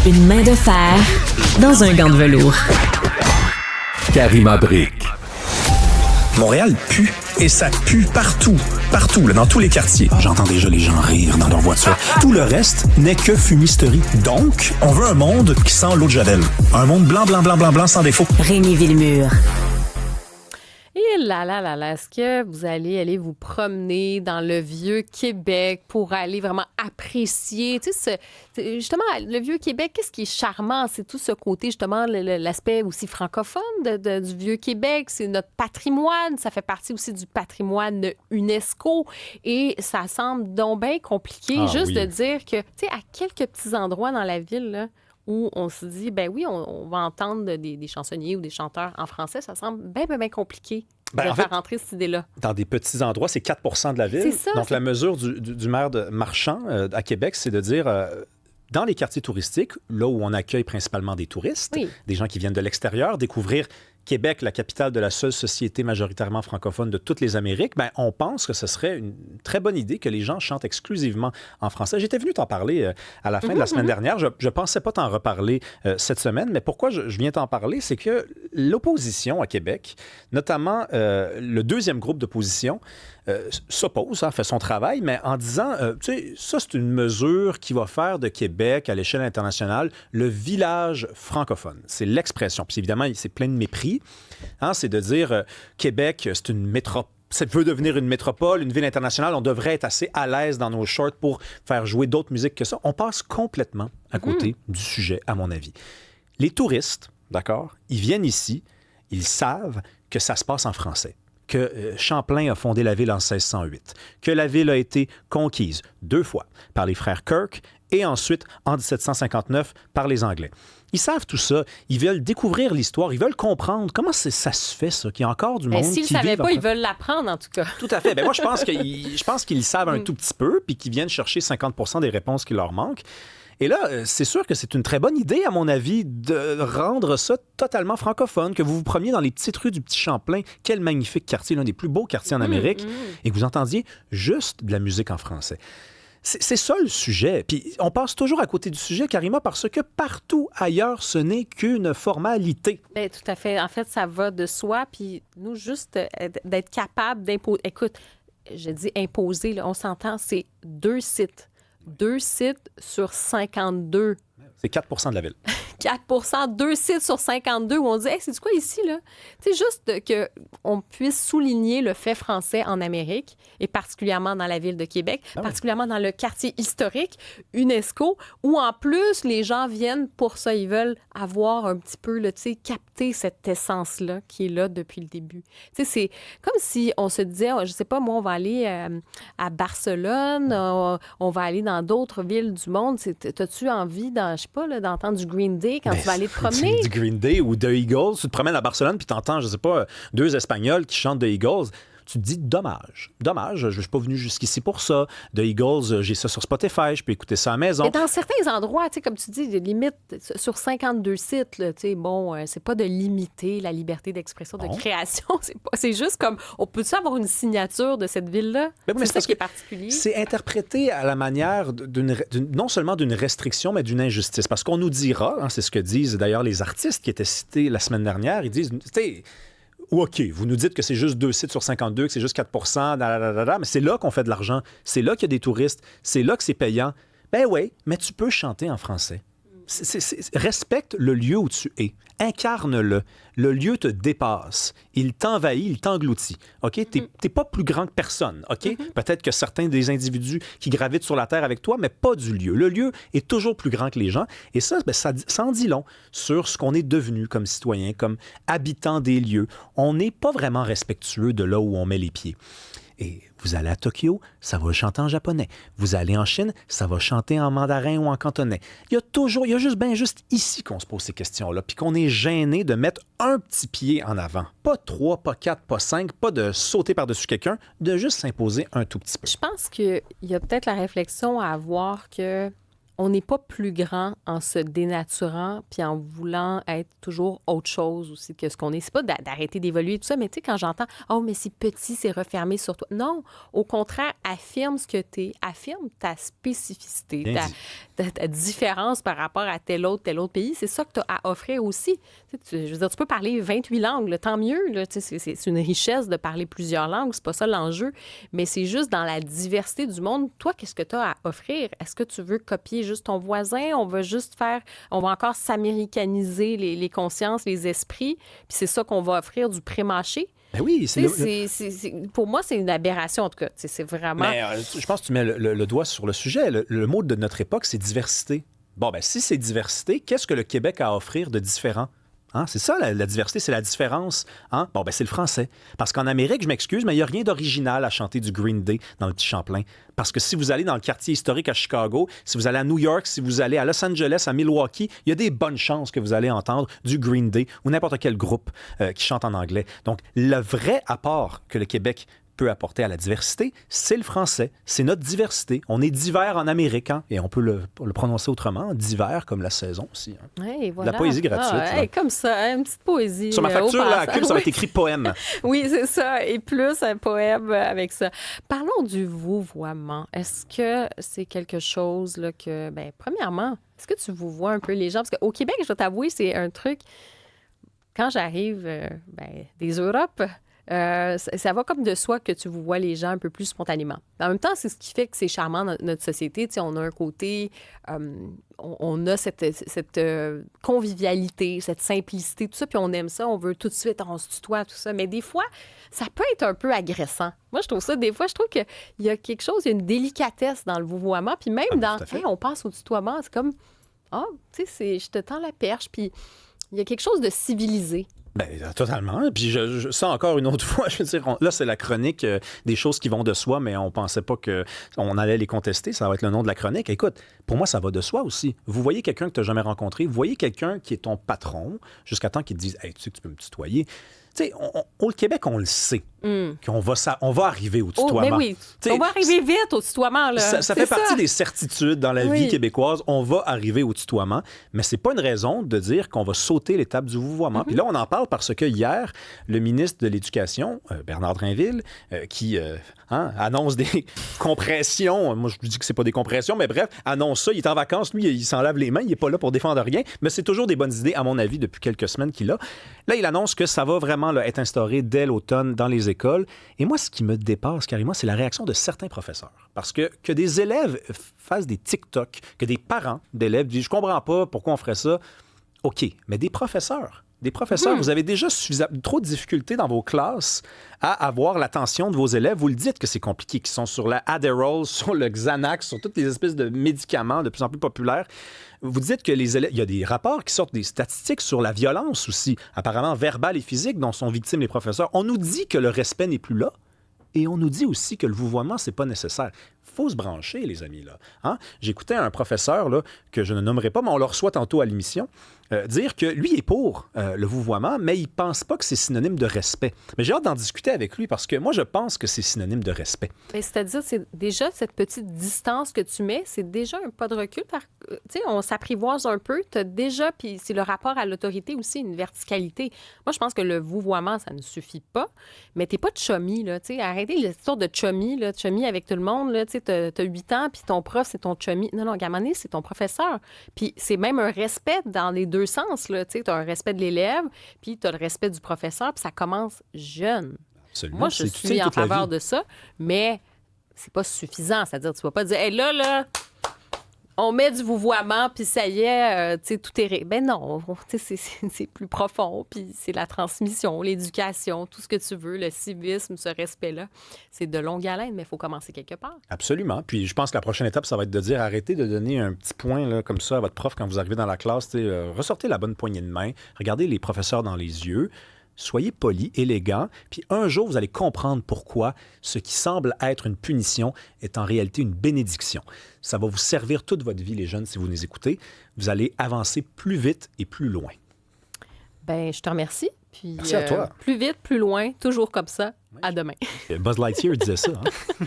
Une main de fer dans un gant de velours. Karima Brick. Montréal pue. Et ça pue partout. Partout, là, dans tous les quartiers. J'entends déjà les gens rire dans leur voiture. Tout le reste n'est que fumisterie. Donc, on veut un monde qui sent l'eau de Javel. Un monde blanc, blanc, blanc, blanc, blanc, sans défaut. Rémi Villemure. Et là, est-ce que vous allez aller vous promener dans le Vieux-Québec pour aller vraiment apprécier, tu sais, justement, le Vieux-Québec, qu'est-ce qui est charmant? C'est tout ce côté, justement, l'aspect aussi francophone du Vieux-Québec, c'est notre patrimoine, ça fait partie aussi du patrimoine UNESCO et ça semble donc bien compliqué de dire que, tu sais, à quelques petits endroits dans la ville, là, où on se dit, ben oui, on va entendre des chansonniers ou des chanteurs en français, ça semble bien compliqué de faire rentrer cette idée-là. Dans des petits endroits, c'est 4 de la ville. C'est ça, donc, la mesure du maire de Marchand à Québec, c'est de dire... dans les quartiers touristiques, là où on accueille principalement des touristes, des gens qui viennent de l'extérieur, découvrir Québec, la capitale de la seule société majoritairement francophone de toutes les Amériques, ben, on pense que ce serait une très bonne idée que les gens chantent exclusivement en français. J'étais venu t'en parler à la fin de la semaine dernière. Je ne pensais pas t'en reparler cette semaine, mais pourquoi je viens t'en parler, c'est que l'opposition à Québec, notamment le deuxième groupe d'opposition, s'oppose, fait son travail, mais en disant, tu sais, ça, c'est une mesure qui va faire de Québec, à l'échelle internationale, le village francophone. C'est l'expression. Puis évidemment, c'est plein de mépris. C'est de dire, Québec, c'est une métropole. Ça veut devenir une métropole, une ville internationale. On devrait être assez à l'aise dans nos shorts pour faire jouer d'autres musiques que ça. On passe complètement à côté du sujet, à mon avis. Les touristes, d'accord, ils viennent ici, ils savent que ça se passe en français, que Champlain a fondé la ville en 1608, que la ville a été conquise 2 fois par les frères Kirk et ensuite, en 1759, par les Anglais. Ils savent tout ça. Ils veulent découvrir l'histoire. Ils veulent comprendre comment ça se fait, ça, qu'il y a encore du monde qui vit... S'ils ne savaient pas, ils veulent l'apprendre, en tout cas. Tout à fait. Moi, je pense qu'ils savent un tout petit peu puis qu'ils viennent chercher 50 des réponses qui leur manquent. Et là, c'est sûr que c'est une très bonne idée, à mon avis, de rendre ça totalement francophone, que vous vous promeniez dans les petites rues du Petit Champlain, quel magnifique quartier, l'un des plus beaux quartiers en Amérique, et que vous entendiez juste de la musique en français. C'est ça le sujet. Puis on passe toujours à côté du sujet, Karima, parce que partout ailleurs, ce n'est qu'une formalité. Bien, tout à fait. En fait, ça va de soi. Puis nous, juste d'être capable d'imposer... Écoute, je dis imposer, là, on s'entend, c'est 2 sites. 2 sites sur 52. C'est 4 de la ville. 4 2 sites sur 52 où on dit, hey, c'est du quoi ici, là? Tu sais, juste qu'on puisse souligner le fait français en Amérique et particulièrement dans la ville de Québec, particulièrement dans le quartier historique UNESCO, où en plus, les gens viennent pour ça. Ils veulent avoir un petit peu, tu sais, capter cette essence-là qui est là depuis le début. Tu sais, c'est comme si on se disait, je sais pas, moi, on va aller à Barcelone, on va aller dans d'autres villes du monde. T'as-tu envie, je sais pas, là, d'entendre du Green Day quand tu vas aller te promener? Du Green Day ou The Eagles. Tu te promènes à Barcelone puis t'entends, je sais pas, 2 Espagnols qui chantent The Eagles. Tu te dis dommage, je ne suis pas venu jusqu'ici pour ça. The Eagles, j'ai ça sur Spotify, je peux écouter ça à la maison. Et dans certains endroits, tu sais, comme tu dis, limite sur 52 sites, là, tu sais, bon, c'est pas de limiter la liberté d'expression, de création. C'est juste comme, on peut-tu avoir une signature de cette ville-là? C'est ça qui est particulier. C'est interprété à la manière non seulement d'une restriction, mais d'une injustice. Parce qu'on nous dira, c'est ce que disent d'ailleurs les artistes qui étaient cités la semaine dernière, ils disent, tu sais, OK, vous nous dites que c'est juste 2 sites sur 52, que c'est juste 4 mais c'est là qu'on fait de l'argent, c'est là qu'il y a des touristes, c'est là que c'est payant. Ben oui, mais tu peux chanter en français. Respecte le lieu où tu es. Incarne-le. Le lieu te dépasse. Il t'envahit, il t'engloutit. OK? T'es pas plus grand que personne. OK? Peut-être que certains des individus qui gravitent sur la Terre avec toi, mais pas du lieu. Le lieu est toujours plus grand que les gens. Et ça, ça en dit long sur ce qu'on est devenu comme citoyen, comme habitant des lieux. On n'est pas vraiment respectueux de là où on met les pieds. Et vous allez à Tokyo, ça va chanter en japonais. Vous allez en Chine, ça va chanter en mandarin ou en cantonais. Il y a juste ici qu'on se pose ces questions-là, puis qu'on est gêné de mettre un petit pied en avant. Pas 3, pas 4, pas 5, pas de sauter par-dessus quelqu'un, de juste s'imposer un tout petit peu. Je pense qu'il y a peut-être la réflexion à avoir que on n'est pas plus grand en se dénaturant puis en voulant être toujours autre chose aussi que ce qu'on est. C'est pas d'arrêter d'évoluer, tout ça, mais tu sais, quand j'entends « Oh, mais c'est petit, c'est refermé sur toi ». Non, au contraire, affirme ce que tu es. Affirme ta spécificité, ta différence par rapport à tel autre pays. C'est ça que tu as à offrir aussi. Je veux dire, tu peux parler 28 langues, là, tant mieux. Là, c'est une richesse de parler plusieurs langues, c'est pas ça l'enjeu. Mais c'est juste dans la diversité du monde. Toi, qu'est-ce que tu as à offrir? Est-ce que tu veux copier juste ton voisin? On va encore s'américaniser les consciences, les esprits, puis c'est ça qu'on va offrir du pré-mâché? Ben oui, pour moi, c'est une aberration, en tout cas. C'est vraiment... Mais je pense que tu mets le doigt sur le sujet. Le mot de notre époque, c'est diversité. Bon, ben si c'est diversité, qu'est-ce que le Québec a à offrir de différent? Hein? C'est ça, la diversité, c'est la différence. Hein? Bon, ben c'est le français. Parce qu'en Amérique, je m'excuse, mais il n'y a rien d'original à chanter du Green Day dans le Petit Champlain. Parce que si vous allez dans le quartier historique à Chicago, si vous allez à New York, si vous allez à Los Angeles, à Milwaukee, il y a des bonnes chances que vous allez entendre du Green Day ou n'importe quel groupe qui chante en anglais. Donc, le vrai apport que le Québec peut apporter à la diversité, c'est le français. C'est notre diversité. On est divers en Amérique, hein, et on peut le prononcer autrement, divers comme la saison aussi. Hein. Hey, voilà. La poésie gratuite. Comme ça, une petite poésie. Sur ma facture, là, à Cube, ça va être écrit poème. Oui, c'est ça. Et plus un poème avec ça. Parlons du vouvoiement. Est-ce que c'est quelque chose là, que, bien, premièrement, est-ce que tu vouvoies un peu les gens? Parce qu'au Québec, je dois t'avouer, c'est un truc, quand j'arrive des Europes, ça va comme de soi que tu vois les gens un peu plus spontanément. En même temps, c'est ce qui fait que c'est charmant dans notre société. Tu sais, on a un côté, on a cette convivialité, cette simplicité, tout ça, puis on aime ça, on veut tout de suite, on se tutoie, tout ça. Mais des fois, ça peut être un peu agressant. Moi, je trouve ça, des fois, je trouve qu'il y a quelque chose, il y a une délicatesse dans le vouvoiement, puis même on passe au tutoiement, c'est comme, tu sais, je te tends la perche, puis il y a quelque chose de civilisé. Bien, totalement. Puis ça, encore une autre fois, je veux dire, là, c'est la chronique des choses qui vont de soi, mais on pensait pas qu'on allait les contester. Ça va être le nom de la chronique. Écoute, pour moi, ça va de soi aussi. Vous voyez quelqu'un que tu n'as jamais rencontré, vous voyez quelqu'un qui est ton patron, jusqu'à temps qu'il te dise « Hey, tu sais que tu peux me tutoyer ». Tu sais, au Québec, on le sait qu'on va arriver au tutoiement. Mais oui, on va arriver vite au tutoiement. Là. Ça fait partie des certitudes dans la vie québécoise. On va arriver au tutoiement, mais c'est pas une raison de dire qu'on va sauter l'étape du vouvoiement. Puis là, on en parle parce que hier, le ministre de l'Éducation, Bernard Drinville, qui annonce des compressions. Moi, je dis que c'est pas des compressions, mais bref, annonce ça. Il est en vacances. Lui, il s'en lave les mains. Il est pas là pour défendre rien. Mais c'est toujours des bonnes idées, à mon avis, depuis quelques semaines qu'il a. Là, il annonce que ça va vraiment être instauré dès l'automne dans les écoles. Et moi, ce qui me dépasse carrément, c'est la réaction de certains professeurs. Parce que des élèves fassent des TikTok, que des parents d'élèves disent « Je comprends pas pourquoi on ferait ça ». OK, mais des professeurs, vous avez déjà trop de difficultés dans vos classes à avoir l'attention de vos élèves. Vous le dites que c'est compliqué, qu'ils sont sur le Adderall, sur le Xanax, sur toutes les espèces de médicaments de plus en plus populaires. Vous dites que les élèves... Il y a des rapports qui sortent des statistiques sur la violence aussi, apparemment verbale et physique, dont sont victimes les professeurs. On nous dit que le respect n'est plus là. Et on nous dit aussi que le vouvoiement, c'est pas nécessaire. Il faut se brancher, les amis. Là. Hein? J'écoutais un professeur là, que je ne nommerai pas, mais on le reçoit tantôt à l'émission, dire que lui est pour le vouvoiement, mais il pense pas que c'est synonyme de respect. Mais j'ai hâte d'en discuter avec lui parce que moi, je pense que c'est synonyme de respect. C'est-à-dire, c'est déjà cette petite distance que tu mets, c'est déjà un pas de recul. Tu sais, on s'apprivoise un peu. Tu as déjà, puis c'est le rapport à l'autorité aussi, une verticalité. Moi, je pense que le vouvoiement, ça ne suffit pas, mais t'es pas chummy, là. Tu sais, arrêtez l'histoire de chummy, là, chummy avec tout le monde, là. Tu sais, t'as 8 ans, puis ton prof, c'est ton chummy. Non, à un moment donné, c'est ton professeur. Puis c'est même un respect dans les deux sens, là. Tu sais, t'as un respect de l'élève, puis t'as le respect du professeur, puis ça commence jeune. Absolument. Moi, je suis en faveur de ça, mais c'est pas suffisant. C'est-à-dire, tu vas pas dire, hey, là, on met du vouvoiement, puis ça y est, tu sais, tout est... Ben non, tu sais, c'est plus profond, puis c'est la transmission, l'éducation, tout ce que tu veux, le civisme, ce respect-là. C'est de longue haleine, mais il faut commencer quelque part. Absolument. Puis je pense que la prochaine étape, ça va être de dire, arrêtez de donner un petit point là, comme ça à votre prof quand vous arrivez dans la classe. Ressortez la bonne poignée de main, regardez les professeurs dans les yeux. Soyez poli, élégant, puis un jour, vous allez comprendre pourquoi ce qui semble être une punition est en réalité une bénédiction. Ça va vous servir toute votre vie, les jeunes, si vous nous écoutez. Vous allez avancer plus vite et plus loin. Bien, je te remercie. Puis, merci à toi. Plus vite, plus loin, toujours comme ça. À demain. Buzz Lightyear disait ça. Hein?